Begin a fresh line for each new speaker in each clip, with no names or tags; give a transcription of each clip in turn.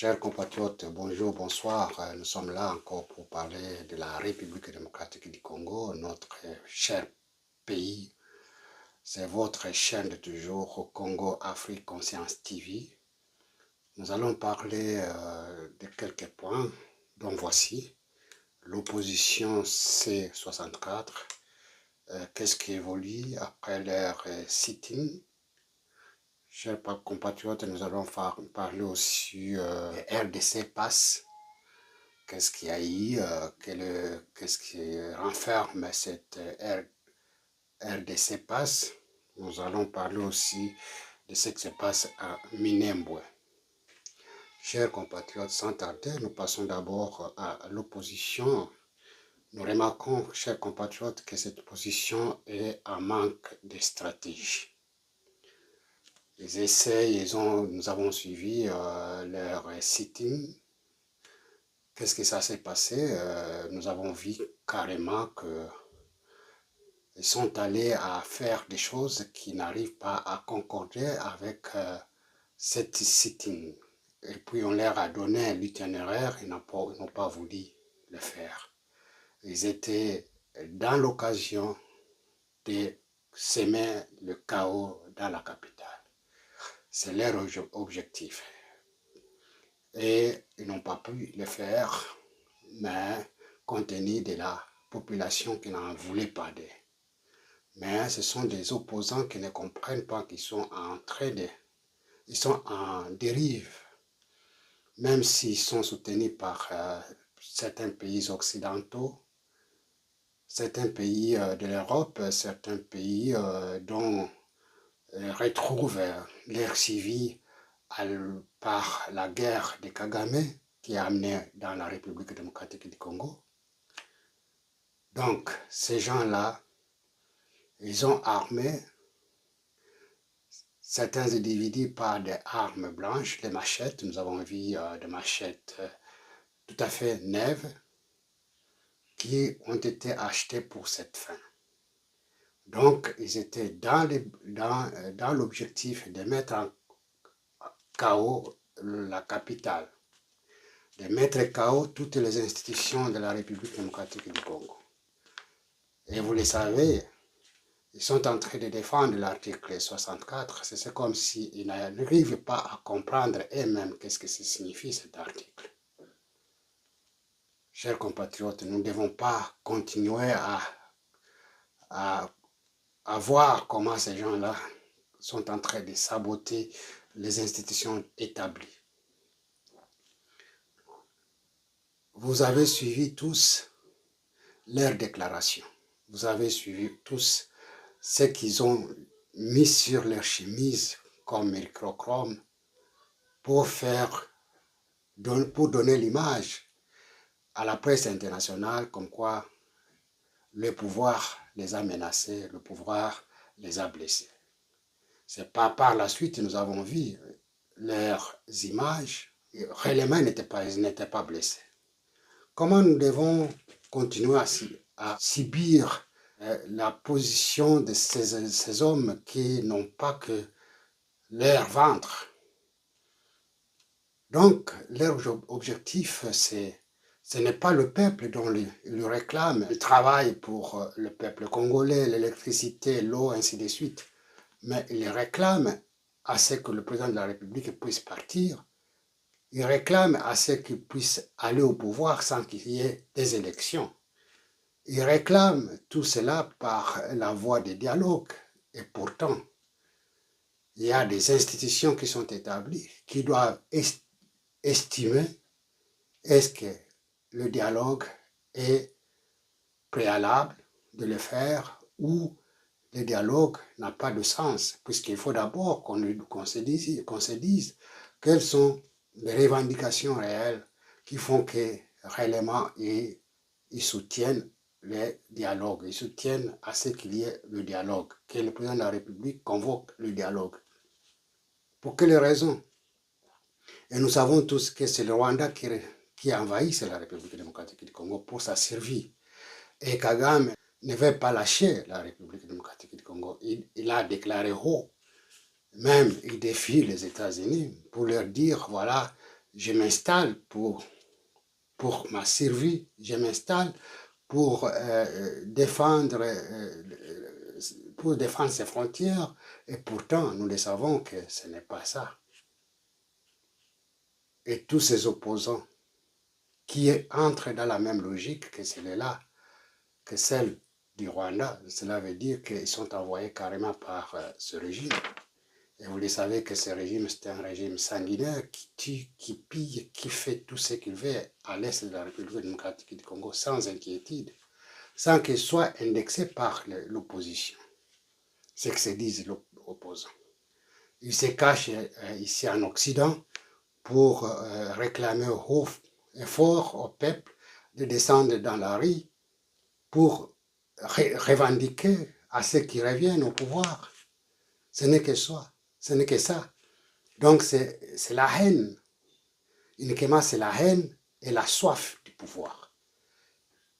Chers compatriotes, bonjour, bonsoir. Nous sommes là encore pour parler de la République démocratique du Congo, notre cher pays. C'est votre chaîne de toujours, Congo Afrique Conscience TV. Nous allons parler de quelques points, dont voici l'opposition C64. Qu'est-ce qui évolue après leur sit-in? Chers compatriotes, nous allons parler aussi RDC passe. Qu'est-ce qu'il y a eu, qu'est-ce qui renferme cette RDC passe. Nous allons parler aussi de ce qui se passe à Minembwe. Chers compatriotes, sans tarder, nous passons d'abord à l'opposition. Nous remarquons, chers compatriotes, que cette opposition est en manque de stratégie. Ils essayent, nous avons suivi leur sitting. Qu'est-ce que ça s'est passé? Nous avons vu carrément qu'ils sont allés à faire des choses qui n'arrivent pas à concorder avec cette sitting. Et puis on leur a donné l'itinéraire, ils n'ont pas voulu le faire. Ils étaient dans l'occasion de semer le chaos dans la capitale. C'est leur objectif. Et ils n'ont pas pu le faire, mais compte tenu de la population qui n'en voulait pas d'eux. Mais ce sont des opposants qui ne comprennent pas qu'ils sont ils sont en dérive, même s'ils sont soutenus par certains pays occidentaux, certains pays de l'Europe, certains pays dont retrouvent l'ère civile par la guerre de Kagame qui a amené dans la République démocratique du Congo. Donc, ces gens-là, ils ont armé certains individus par des armes blanches, des machettes. Nous avons vu des machettes tout à fait neuves qui ont été achetées pour cette fin. Donc, ils étaient dans l'objectif de mettre en chaos la capitale, de mettre KO toutes les institutions de la République démocratique du Congo. Et vous le savez, ils sont en train de défendre l'article 64. C'est comme s'ils n'arrivent pas à comprendre eux-mêmes qu'est-ce que ça signifie cet article. Chers compatriotes, nous ne devons pas continuer à voir comment ces gens-là sont en train de saboter les institutions établies. Vous avez suivi tous leurs déclarations. Vous avez suivi tous ce qu'ils ont mis sur leur chemise comme microchrome pour donner l'image à la presse internationale comme quoi le pouvoir les a menacés, le pouvoir les a blessés. C'est pas par la suite nous avons vu leurs images, réellement ils n'étaient pas blessés. Comment nous devons continuer à subir la position de ces hommes qui n'ont pas que leur ventre? Donc, leur objectif, ce n'est pas le peuple dont ils réclament. Ils travaillent pour le peuple congolais, l'électricité, l'eau, ainsi de suite. Mais ils réclament à ce que le président de la République puisse partir. Ils réclament à ce qu'il puisse aller au pouvoir sans qu'il y ait des élections. Ils réclament tout cela par la voie des dialogues. Et pourtant, il y a des institutions qui sont établies qui doivent estimer est-ce que le dialogue est préalable de le faire ou le dialogue n'a pas de sens, puisqu'il faut d'abord qu'on se dise quelles sont les revendications réelles qui font que réellement ils soutiennent le dialogue, ils soutiennent à ce qu'il y ait le dialogue, que le président de la République convoque le dialogue. Pour quelles raisons? Et nous savons tous que c'est le Rwanda qui envahit la République démocratique du Congo pour sa survie. Et Kagame ne veut pas lâcher la République démocratique du Congo. Il a déclaré haut, même il défie les États-Unis pour leur dire, voilà, je m'installe pour ma survie, je m'installe pour défendre ses frontières, et pourtant nous le savons que ce n'est pas ça. Et tous ces opposants qui entrent dans la même logique que celle-là, que celle du Rwanda, cela veut dire qu'ils sont envoyés carrément par ce régime. Et vous le savez que ce régime, c'est un régime sanguinaire qui tue, qui pille, qui fait tout ce qu'il veut à l'est de la République démocratique du Congo sans inquiétude, sans qu'il soit indexé par l'opposition. C'est ce que se disent l'opposant. Il se cache ici en Occident pour réclamer haut et fort au peuple de descendre dans la rue pour revendiquer à ceux qui reviennent au pouvoir. Ce n'est que ça. Ce n'est que ça. Donc c'est la haine. Uniquement c'est la haine et la soif du pouvoir.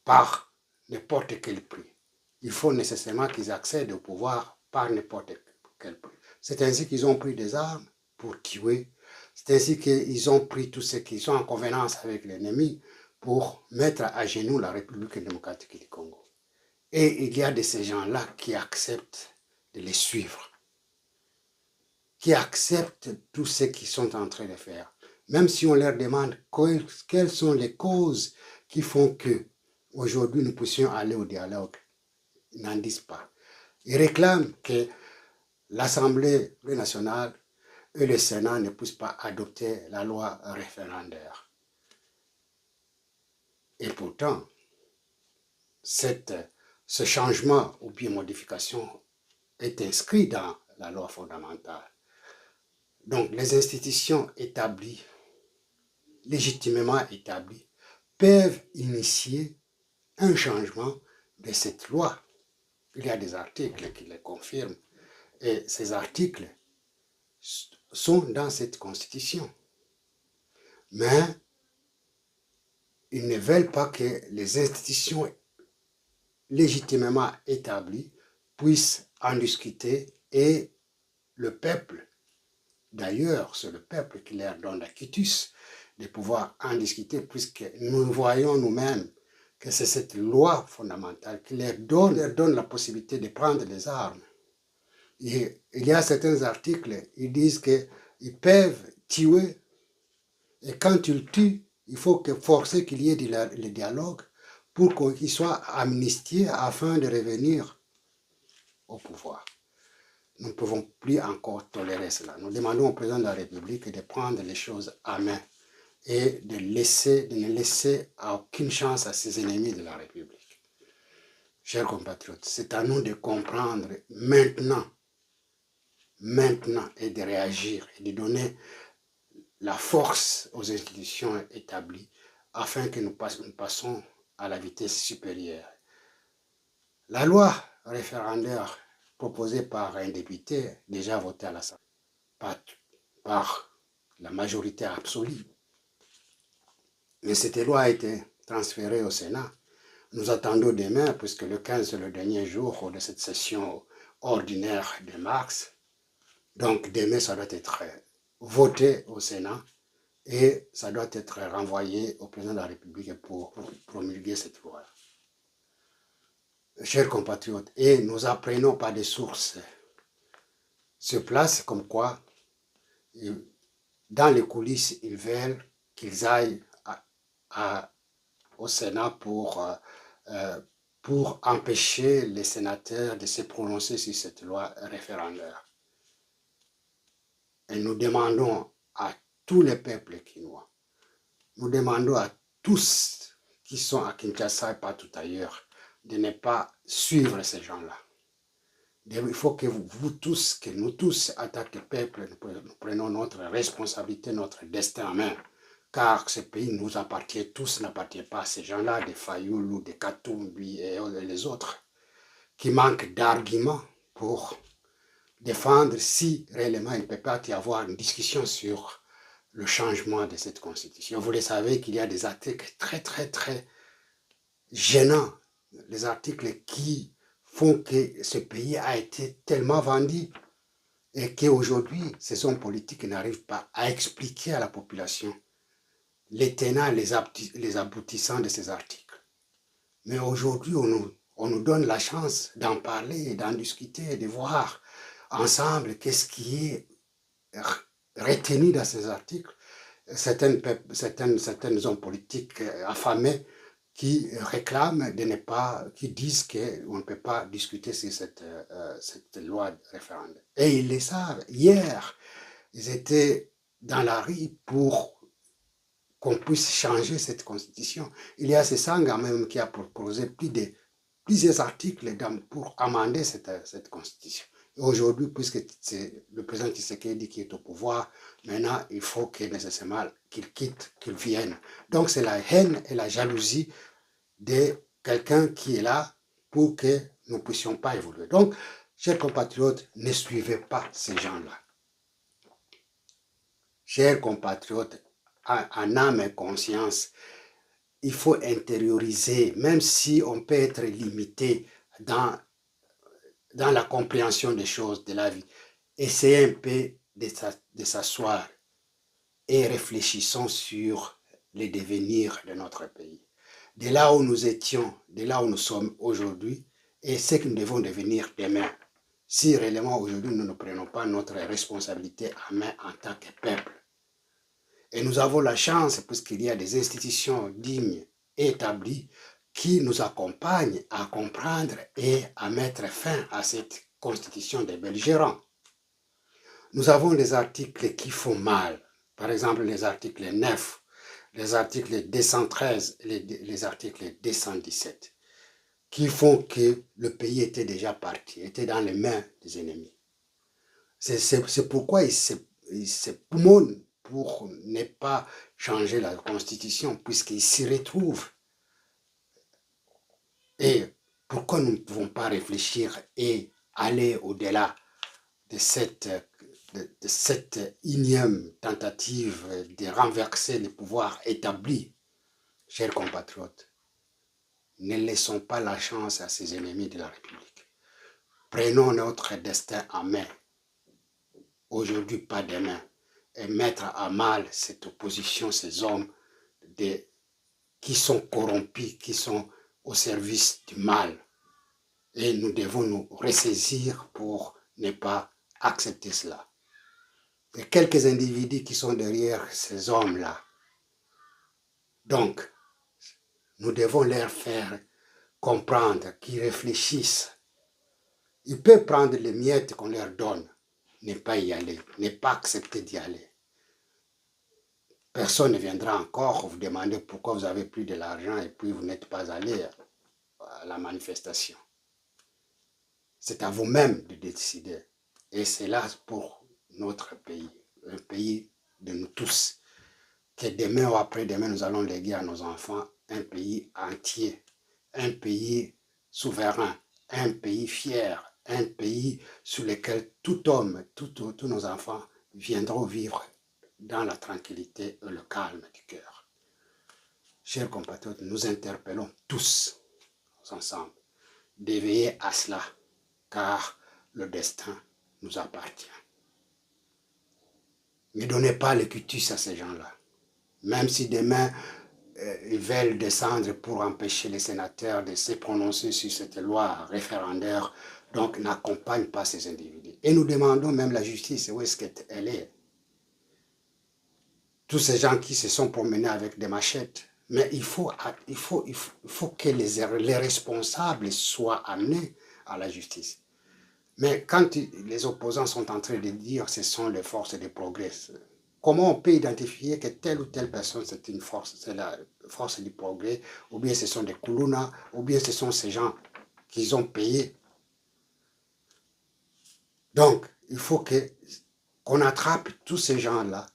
Par n'importe quel prix. Il faut nécessairement qu'ils accèdent au pouvoir par n'importe quel prix. C'est ainsi qu'ils ont pris des armes pour tuer. C'est ainsi qu'ils ont pris tous ceux qui sont en convenance avec l'ennemi pour mettre à genoux la République démocratique du Congo. Et il y a de ces gens-là qui acceptent de les suivre, qui acceptent tout ce qu'ils sont en train de faire. Même si on leur demande quelles sont les causes qui font que aujourd'hui nous puissions aller au dialogue, ils n'en disent pas. Ils réclament que l'Assemblée nationale et le Sénat ne puissent pas adopter la loi référendaire. Et pourtant, ce changement ou bien modification est inscrit dans la loi fondamentale. Donc, les institutions établies, légitimement établies, peuvent initier un changement de cette loi. Il y a des articles qui le confirment. Et ces articles sont dans cette constitution. Mais ils ne veulent pas que les institutions légitimement établies puissent en discuter et le peuple, d'ailleurs, c'est le peuple qui leur donne la quitus de pouvoir en discuter puisque nous voyons nous-mêmes que c'est cette loi fondamentale qui leur donne la possibilité de prendre les armes. Et il y a certains articles, ils disent qu'ils peuvent tuer et quand ils tuent, il faut forcer qu'il y ait le dialogue pour qu'ils soient amnistiés afin de revenir au pouvoir. Nous ne pouvons plus encore tolérer cela. Nous demandons au président de la République de prendre les choses à main et de ne laisser aucune chance à ses ennemis de la République. Chers compatriotes, c'est à nous de comprendre maintenant et de réagir et de donner la force aux institutions établies afin que nous passions à la vitesse supérieure. La loi référendaire proposée par un député déjà votée à l'Assemblée par la majorité absolue. Mais cette loi a été transférée au Sénat. Nous attendons demain, puisque le 15 c'est le dernier jour de cette session ordinaire de mars. Donc demain, ça doit être voté au Sénat et ça doit être renvoyé au président de la République pour promulguer cette loi. Chers compatriotes, et nous apprenons par des sources sur place comme quoi, dans les coulisses, ils veulent qu'ils aillent au Sénat pour empêcher les sénateurs de se prononcer sur cette loi référendaire. Et nous demandons à tous les peuples quinois, nous demandons à tous qui sont à Kinshasa et partout ailleurs, de ne pas suivre ces gens-là. Il faut que que nous tous, en tant que peuple, nous prenions notre responsabilité, notre destin en main. Car ce pays nous appartient tous, n'appartient pas à ces gens-là, des Fayoulou, des Katumbi et les autres, qui manquent d'arguments pour défendre si réellement il ne peut pas y avoir une discussion sur le changement de cette constitution. Vous le savez qu'il y a des articles très gênants, les articles qui font que ce pays a été tellement vendu et qu'aujourd'hui, ces hommes politiques n'arrivent pas à expliquer à la population les tenants, les aboutissants de ces articles. Mais aujourd'hui, on nous donne la chance d'en parler, d'en discuter, de voir ensemble qu'est-ce qui est retenu dans ces articles. Certains hommes politiques affamés qui réclament de ne pas, qui disent qu'on ne peut pas discuter sur cette loi référendaire. Et ils le savent. Hier, ils étaient dans la rue pour qu'on puisse changer cette constitution. Il y a ce Sanga même qui a proposé plusieurs articles pour amender cette constitution. Et aujourd'hui, puisque c'est le président Tshisekedi qui est au pouvoir, maintenant, il faut nécessairement qu'il quitte, qu'il vienne. Donc, c'est la haine et la jalousie de quelqu'un qui est là pour que nous ne puissions pas évoluer. Donc, chers compatriotes, ne suivez pas ces gens-là. Chers compatriotes, en âme et conscience, il faut intérioriser, même si on peut être limité dans la compréhension des choses de la vie. Essayez un peu de s'asseoir et réfléchissons sur le devenir de notre pays. De là où nous étions, de là où nous sommes aujourd'hui, et ce que nous devons devenir demain. Si réellement aujourd'hui nous ne prenons pas notre responsabilité en main en tant que peuple. Et nous avons la chance, puisqu'il y a des institutions dignes et établies qui nous accompagnent à comprendre et à mettre fin à cette constitution des belligérants. Nous avons des articles qui font mal. Par exemple, les articles 9, les articles 213, les articles 217, qui font que le pays était déjà parti, était dans les mains des ennemis. C'est pourquoi il se poumonne pour ne pas changer la constitution, puisqu'il s'y retrouve. Et pourquoi nous ne pouvons pas réfléchir et aller au-delà de cette énième tentative de renverser le pouvoir établi? Chers compatriotes, ne laissons pas la chance à ces ennemis de la République. Prenons notre destin en main, aujourd'hui pas demain, et mettre à mal cette opposition, ces hommes qui sont corrompus, qui sont au service du mal. Et nous devons nous ressaisir pour ne pas accepter cela. Et quelques individus qui sont derrière ces hommes-là. Donc, nous devons leur faire comprendre qu'ils réfléchissent. Ils peuvent prendre les miettes qu'on leur donne, ne pas y aller, ne pas accepter d'y aller. Personne ne viendra encore vous demander pourquoi vous avez plus de l'argent et puis vous n'êtes pas allé à la manifestation. C'est à vous-même de décider. Et c'est là pour notre pays, un pays de nous tous, que demain ou après-demain, nous allons léguer à nos enfants un pays entier, un pays souverain, un pays fier, un pays sur lequel tout homme, tous nos enfants viendront vivre dans la tranquillité et le calme du cœur. Chers compatriotes, nous interpellons tous ensemble d'éveiller à cela, car le destin nous appartient. Ne donnez pas le cutus à ces gens-là. Même si demain, ils veulent descendre pour empêcher les sénateurs de se prononcer sur cette loi référendaire, donc n'accompagne pas ces individus. Et nous demandons même la justice, où est-ce qu'elle est? Tous ces gens qui se sont promenés avec des machettes. Mais il faut que les responsables soient amenés à la justice. Mais quand les opposants sont en train de dire que ce sont les forces de progrès, comment on peut identifier que telle ou telle personne c'est une force, c'est la force du progrès, ou bien ce sont des Kuluna, ou bien ce sont ces gens qu'ils ont payés? Donc, il faut qu'on attrape tous ces gens-là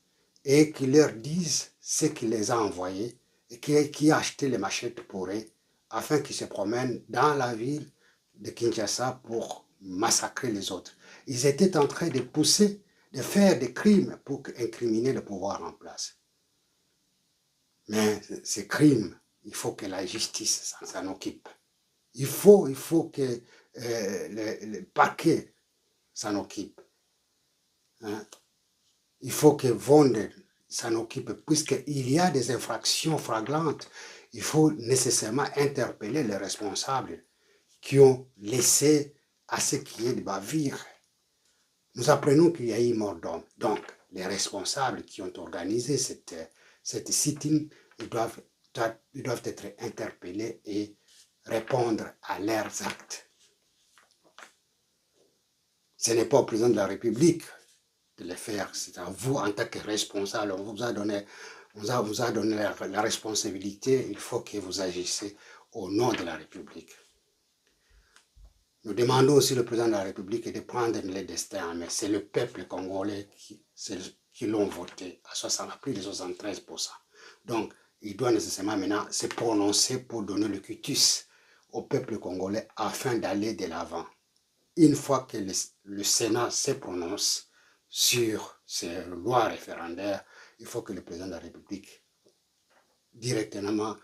et qu'ils leur disent ce qui les a envoyés et qui a acheté les machettes pour eux, afin qu'ils se promènent dans la ville de Kinshasa pour massacrer les autres. Ils étaient en train de pousser, de faire des crimes pour incriminer le pouvoir en place. Mais ces crimes, il faut que la justice s'en occupe. Il faut que le parquet s'en occupe. Hein? Il faut que Vonde s'en occupe, puisqu'il y a des infractions flagrantes. Il faut nécessairement interpeller les responsables qui ont laissé à ce qui est de bavure. Nous apprenons qu'il y a eu mort d'homme. Donc, les responsables qui ont organisé cette sit-in, ils doivent être interpellés et répondre à leurs actes. Ce n'est pas au président de la République de le faire, c'est à vous en tant que responsable. On vous a donné, la responsabilité, il faut que vous agissez au nom de la République. Nous demandons aussi au président de la République de prendre les destins en main. C'est le peuple congolais qui l'ont voté à plus de 73%. Donc, il doit nécessairement maintenant se prononcer pour donner le quitus au peuple congolais afin d'aller de l'avant. Une fois que le Sénat se prononce sur ces lois référendaires, il faut que le président de la République directement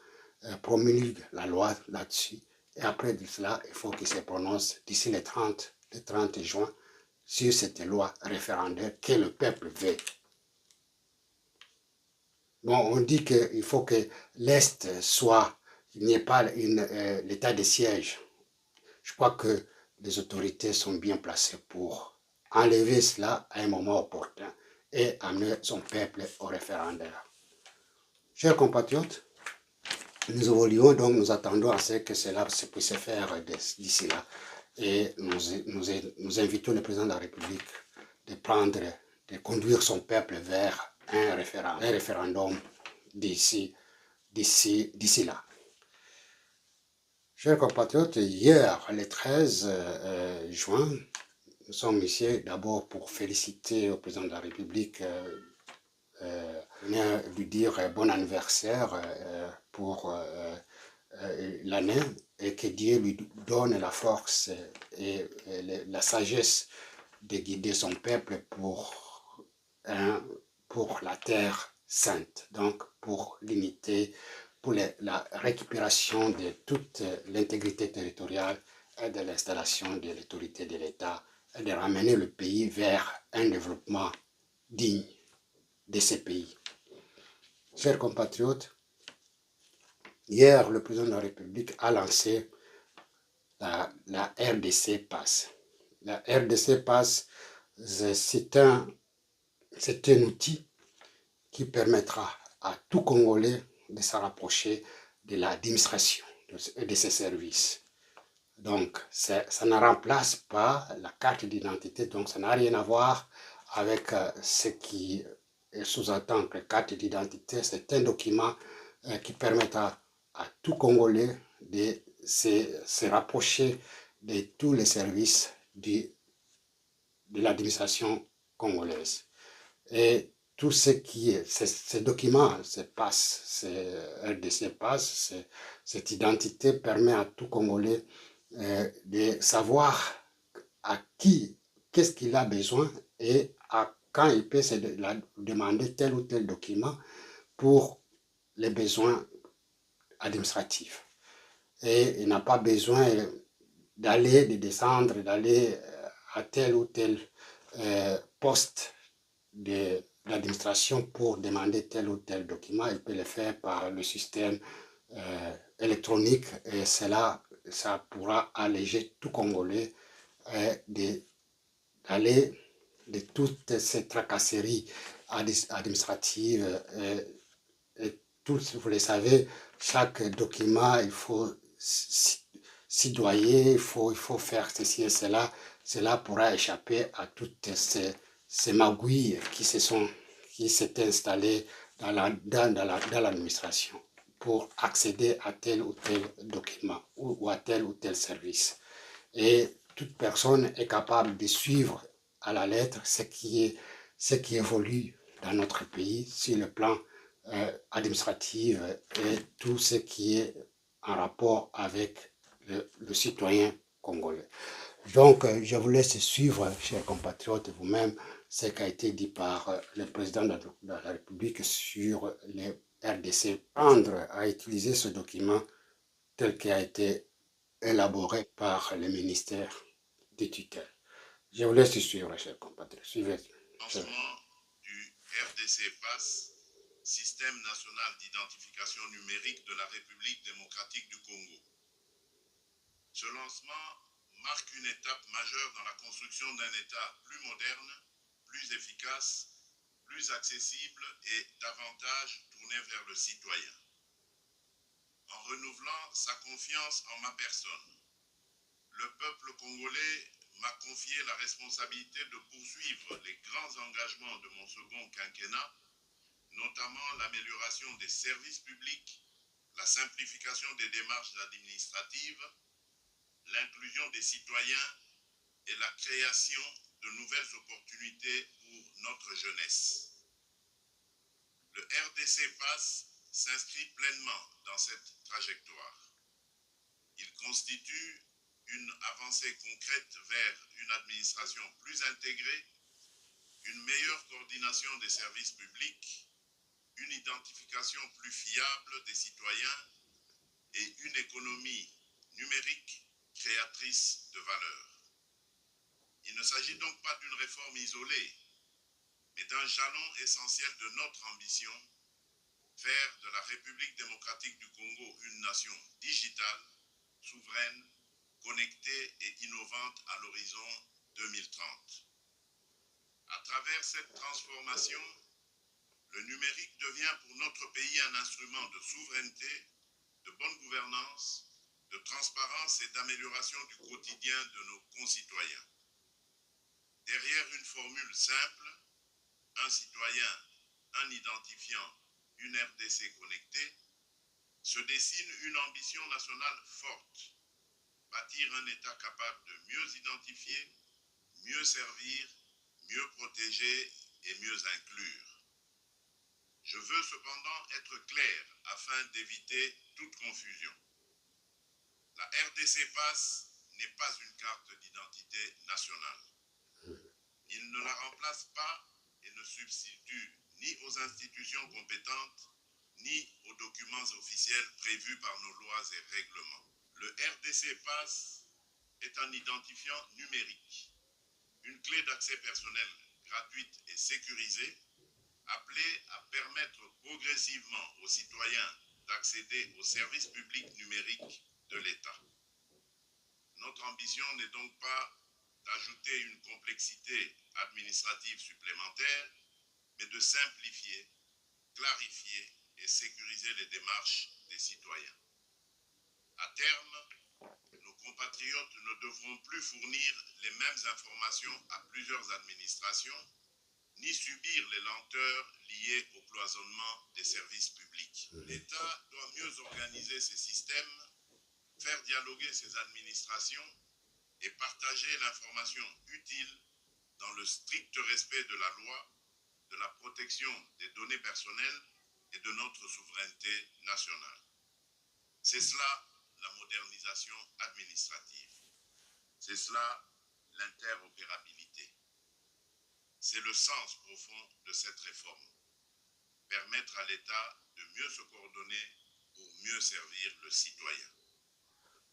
promulgue la loi là-dessus. Et après cela, il faut qu'il se prononce d'ici le 30 juin sur cette loi référendaire que le peuple veut. Bon, on dit qu'il faut que l'Est soit, il n'y ait pas l'état de siège. Je crois que les autorités sont bien placées pour enlever cela à un moment opportun et amener son peuple au référendaire. Chers compatriotes, nous évoluons, donc nous attendons à ce que cela puisse se faire d'ici là. Et nous invitons le président de la République de conduire son peuple vers un référendum d'ici là. Chers compatriotes, hier, le 13 juin, nous sommes ici d'abord pour féliciter le président de la République, lui dire bon anniversaire pour l'année et que Dieu lui donne la force et la sagesse de guider son peuple pour la terre sainte, donc pour l'unité, pour la récupération de toute l'intégrité territoriale et de l'installation de l'autorité de l'État et de ramener le pays vers un développement digne de ces pays. Chers compatriotes, hier, le président de la République a lancé la RDC Pass. La RDC Pass, c'est un outil qui permettra à tout Congolais de se rapprocher de l'administration et de ses services. Donc, ça ne remplace pas la carte d'identité, donc ça n'a rien à voir avec ce qui sous-entend que la carte d'identité, c'est un document qui permettra à tout Congolais de se rapprocher de tous les services de l'administration congolaise. Et tout ce qui est, ces documents, ces passes, ces RDC passes, cette identité permet à tout Congolais de savoir à qui, qu'est-ce qu'il a besoin et quand il peut se demander tel ou tel document pour les besoins administratifs. Et il n'a pas besoin de descendre, d'aller à tel ou tel poste de l'administration pour demander tel ou tel document. Il peut le faire par le système électronique et ça pourra alléger tout Congolais d'aller de toutes ces tracasseries administratives et tout, vous le savez, chaque document, il faut sidoyer, il faut faire ceci et cela. Cela pourra échapper à toutes ces magouilles qui s'étaient installées dans l'administration pour accéder à tel ou tel document ou à tel ou tel service. Et toute personne est capable de suivre à la lettre ce qui évolue dans notre pays sur le plan administratif et tout ce qui est en rapport avec le citoyen congolais. Donc, je vous laisse suivre, chers compatriotes, vous-même, ce qui a été dit par le président de la République sur les RDC. Prendre à utiliser ce document tel qu'il a été élaboré par le ministère des tutelles. Je vous laisse suivre, chers compatriotes. Suivez.
Lancement du RDC Pass Système national d'identification numérique de la République démocratique du Congo. Ce lancement marque une étape majeure dans la construction d'un État plus moderne, plus efficace, plus accessible et davantage tourné vers le citoyen. En renouvelant sa confiance en ma personne, le peuple congolais m'a confié la responsabilité de poursuivre les grands engagements de mon second quinquennat, notamment l'amélioration des services publics, la simplification des démarches administratives, l'inclusion des citoyens et la création de nouvelles opportunités pour notre jeunesse. Le RDC PASS s'inscrit pleinement dans cette trajectoire. Il constitue une avancée concrète vers une administration plus intégrée, une meilleure coordination des services publics, une identification plus fiable des citoyens et une économie numérique créatrice de valeur. Il ne s'agit donc pas d'une réforme isolée, mais d'un jalon essentiel de notre ambition, faire de la République démocratique du Congo une nation digitale, souveraine, connectée et innovante à l'horizon 2030. À travers cette transformation, le numérique devient pour notre pays un instrument de souveraineté, de bonne gouvernance, de transparence et d'amélioration du quotidien de nos concitoyens. Derrière une formule simple, un citoyen, un identifiant, une RDC connectée, se dessine une ambition nationale forte, bâtir un État capable de mieux identifier, mieux servir, mieux protéger et mieux inclure. Je veux cependant être clair afin d'éviter toute confusion. La RDC PASS n'est pas une carte d'identité nationale. Il ne la remplace pas et ne substitue ni aux institutions compétentes, ni aux documents officiels prévus par nos lois et règlements. Le RDC PASS est un identifiant numérique, une clé d'accès personnel gratuite et sécurisée, appelée à permettre progressivement aux citoyens d'accéder aux services publics numériques de l'État. Notre ambition n'est donc pas d'ajouter une complexité administrative supplémentaire, mais de simplifier, clarifier et sécuriser les démarches des citoyens. À terme, nos compatriotes ne devront plus fournir les mêmes informations à plusieurs administrations, ni subir les lenteurs liées au cloisonnement des services publics. L'État doit mieux organiser ses systèmes, faire dialoguer ses administrations et partager l'information utile dans le strict respect de la loi, de la protection des données personnelles et de notre souveraineté nationale. C'est cela la modernisation administrative. C'est cela l'interopérabilité. C'est le sens profond de cette réforme. Permettre à l'État de mieux se coordonner pour mieux servir le citoyen.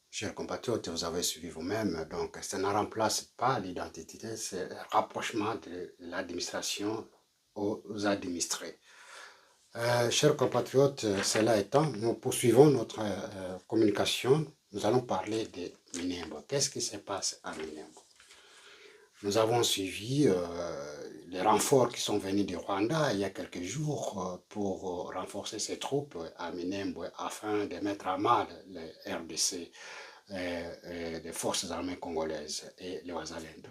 Chers compatriotes, vous avez suivi vous-même, donc ça ne remplace pas l'identité, c'est le rapprochement de l'administration aux administrés. Chers compatriotes, cela étant, nous poursuivons notre communication. Nous allons parler de Minembwe. Qu'est-ce qui se passe à Minembwe? Nous avons suivi les renforts qui sont venus du Rwanda il y a quelques jours pour renforcer ses troupes à Minembwe afin de mettre à mal les RDC, les forces armées congolaises et les Wazalendo.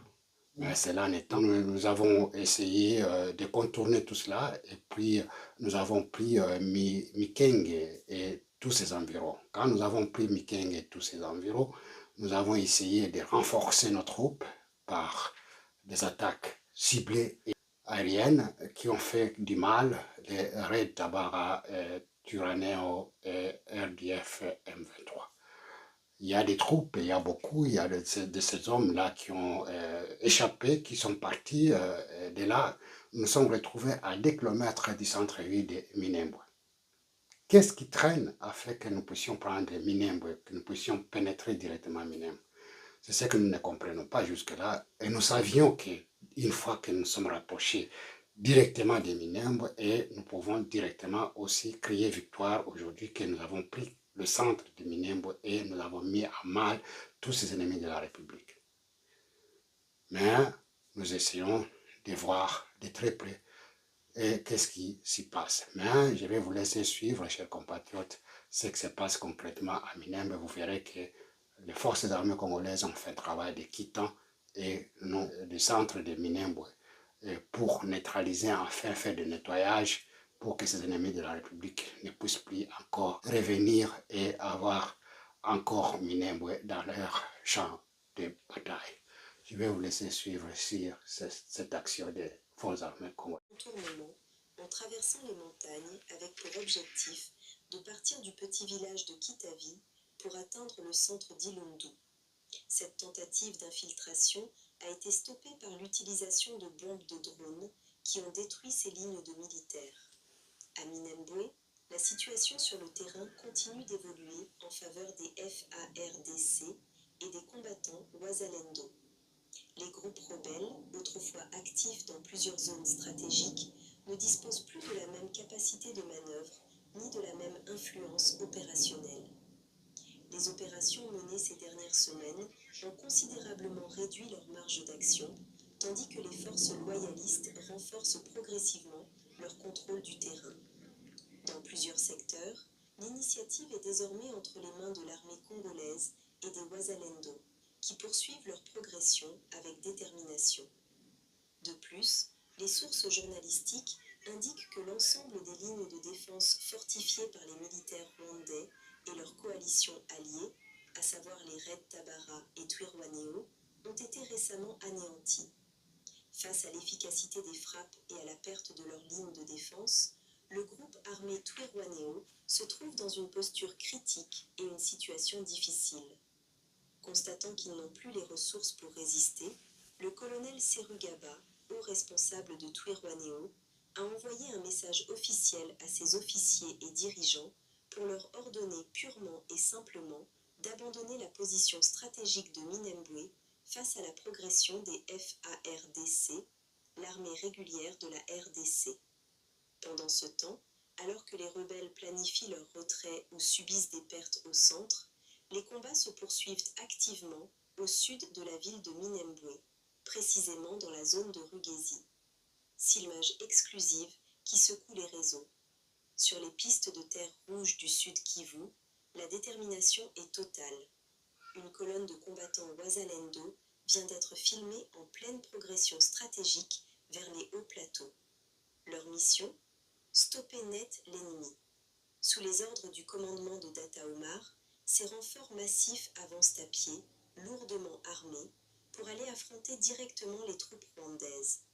Mais cela en étant, nous avons essayé de contourner tout cela et puis nous avons pris Mikenge et tous ses environs. Quand nous avons pris Mikenge et tous ses environs, nous avons essayé de renforcer nos troupes par des attaques ciblées et aériennes qui ont fait du mal, les raids Tabara, Turaneo et RDF M23. Il y a des troupes, il y a beaucoup, il y a de ces hommes-là qui ont échappé, qui sont partis de là. Nous nous sommes retrouvés à 2 kilomètres du centre-ville de Minembwe. Qu'est-ce qui traîne afin que nous puissions prendre Minembwe, que nous puissions pénétrer directement Minembwe? C'est ce que nous ne comprenons pas jusque-là. Et nous savions qu'une fois que nous sommes rapprochés directement des Minembwe et nous pouvons directement aussi crier victoire aujourd'hui que nous avons pris le centre de Minembwe et nous avons mis à mal tous ces ennemis de la République. Mais nous essayons de voir de très près et qu'est-ce qui s'y passe. Mais je vais vous laisser suivre, chers compatriotes, ce qui se passe concrètement à Minembwe. Vous verrez que les forces armées congolaises ont fait un travail de quittant et le centre de Minembwe pour neutraliser, enfin faire de nettoyage pour que ces ennemis de la République ne puissent plus encore revenir et avoir encore Minembwe dans leur champ de bataille. Je vais vous laisser suivre sur cette action des forces armées congolaises.
Contournement en traversant les montagnes avec pour objectif de partir du petit village de Kitavi pour atteindre le centre d'Ilundu. Cette tentative d'infiltration a été stoppée par l'utilisation de bombes de drone qui ont détruit ces lignes de militaires. À Minembwe, la situation sur le terrain continue d'évoluer en faveur des FARDC et des combattants Wazalendo. Les groupes rebelles, autrefois actifs dans plusieurs zones stratégiques, ne disposent plus de la même capacité de manœuvre ni de la même influence opérationnelle. Les opérations menées ces dernières semaines ont considérablement réduit leur marge d'action, tandis que les forces loyalistes renforcent progressivement leur contrôle du terrain. Dans plusieurs secteurs, l'initiative est désormais entre les mains de l'armée congolaise et des Wazalendo, qui poursuivent leur progression avec détermination. De plus, les sources journalistiques indiquent que l'ensemble des lignes de défense fortifiées par les militaires rwandais et leurs coalitions alliées, à savoir les Red Tabara et Twirwaneho, ont été récemment anéanties. Face à l'efficacité des frappes et à la perte de leurs lignes de défense, le groupe armé Twirwaneho se trouve dans une posture critique et une situation difficile. Constatant qu'ils n'ont plus les ressources pour résister, le colonel Serugaba, haut responsable de Twirwaneho, a envoyé un message officiel à ses officiers et dirigeants pour leur ordonner purement et simplement d'abandonner la position stratégique de Minembwe face à la progression des FARDC, l'armée régulière de la RDC. Pendant ce temps, alors que les rebelles planifient leur retrait ou subissent des pertes au centre, les combats se poursuivent activement au sud de la ville de Minembwe, précisément dans la zone de Rugezi. Silmage exclusive qui secoue les réseaux. Sur les pistes de terre rouge du sud Kivu, la détermination est totale. Une colonne de combattants Wazalendo vient d'être filmée en pleine progression stratégique vers les hauts plateaux. Leur mission ? Stopper net l'ennemi. Sous les ordres du commandement de Data Omar, ces renforts massifs avancent à pied, lourdement armés, pour aller affronter directement les troupes rwandaises.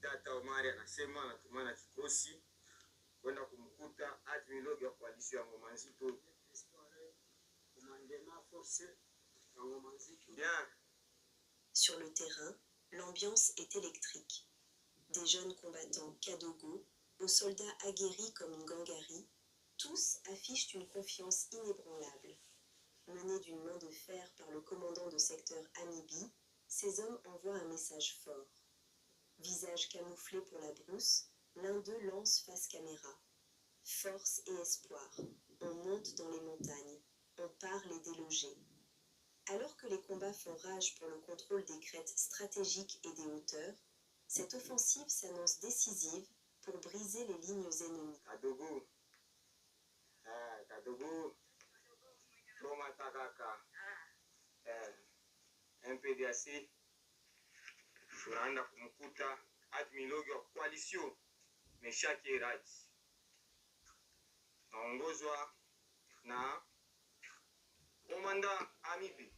Data Omar anasema anatumana kikosi kwenda kumkuta admiral ya coalition ya Ngoma Nzito.
Sur le terrain, l'ambiance est électrique. Des jeunes combattants Kadogo, aux soldats aguerris comme Ngangari, tous affichent une confiance inébranlable. Menés d'une main de fer par le commandant de secteur Amibi, ces hommes envoient un message fort. Visage camouflé pour la brousse, l'un d'eux lance face caméra. Force et espoir, on monte dans les montagnes, on part les déloger. Alors que les combats font rage pour le contrôle des crêtes stratégiques et des hauteurs, cette offensive s'annonce décisive pour briser les lignes ennemies.
Kadogo, Roma Takaka, MPDAC, tunaenda kumkuta admiral wa coalition Meshaki Raji, naongozwa na komanda Amibi,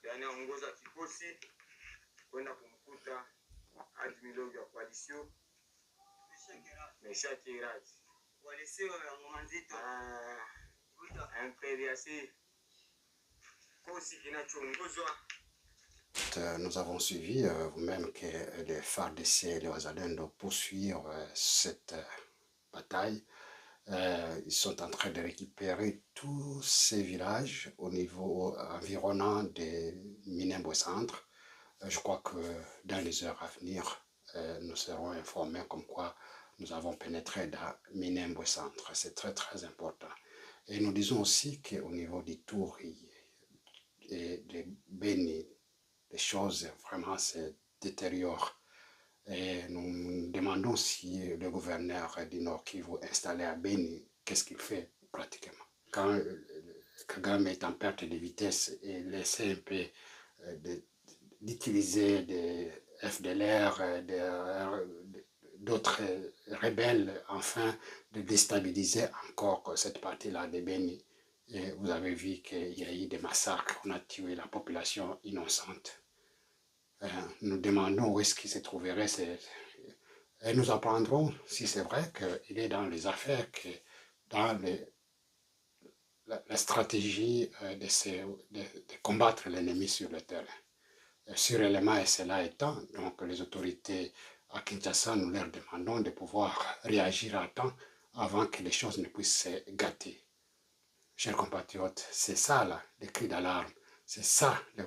yani aongoza kikosi kwenda kumkuta admiral wa coalition Meshaki Raji. Coalition ya Ngoma Nzito, MPDAC, kosi kinachoongozwa.
Nous avons suivi vous-même que les FARDC et les Wazalendo poursuivent cette bataille. Ils sont en train de récupérer tous ces villages au niveau environnant de Minembwe Centre. Je crois que dans les heures à venir, nous serons informés comme quoi nous avons pénétré dans Minembwe Centre. C'est très très important. Et nous disons aussi qu'au niveau du Touri et de Beni, les choses vraiment se détériorent. Et nous demandons si le gouverneur du Nord Kivu installé à Beni, qu'est-ce qu'il fait pratiquement. Quand Kagame est en perte de vitesse et laissé un peu d'utiliser des FDLR, d'autres rebelles, afin de déstabiliser encore cette partie-là de Beni. Et vous avez vu qu'il y a eu des massacres, on a tué la population innocente. Nous demandons où est-ce qu'il se trouverait. Et nous apprendrons, si c'est vrai, qu'il est dans les affaires, que dans la stratégie de combattre l'ennemi sur le terrain. Sûrement, et cela étant, donc les autorités à Kinshasa, nous leur demandons de pouvoir réagir à temps avant que les choses ne puissent se gâter. Chers compatriotes, c'est ça là, le cri d'alarme, c'est ça le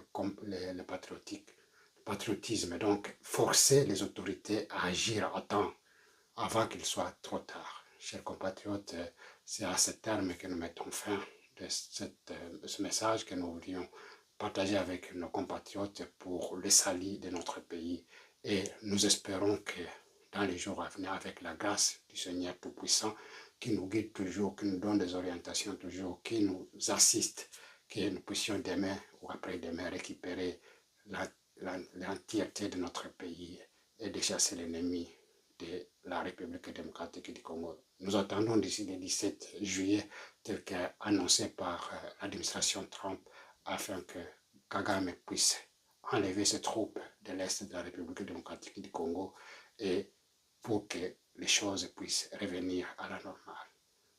patriotisme. Donc, forcer les autorités à agir à temps avant qu'il soit trop tard. Chers compatriotes, c'est à ce terme que nous mettons fin de ce message que nous voulions partager avec nos compatriotes pour le salut de notre pays. Et nous espérons que dans les jours à venir, avec la grâce du Seigneur Tout-Puissant, qui nous guide toujours, qui nous donne des orientations toujours, qui nous assiste, que nous puissions demain ou après-demain récupérer l'entièreté de notre pays et de chasser l'ennemi de la République démocratique du Congo. Nous attendons d'ici le 17 juillet, tel qu'annoncé par l'administration Trump, afin que Kagame puisse enlever ses troupes de l'Est de la République démocratique du Congo et pour que les choses puissent revenir à la normale.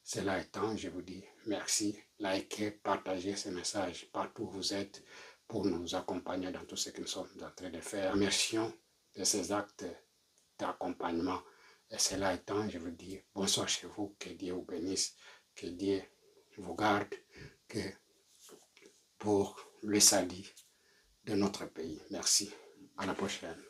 Cela étant, je vous dis merci, likez, partagez ce message partout où vous êtes pour nous accompagner dans tout ce que nous sommes en train de faire. Remercions de ces actes d'accompagnement. Et cela étant, je vous dis bonsoir chez vous, que Dieu vous bénisse, que Dieu vous garde, que pour le salut de notre pays. Merci. À la prochaine.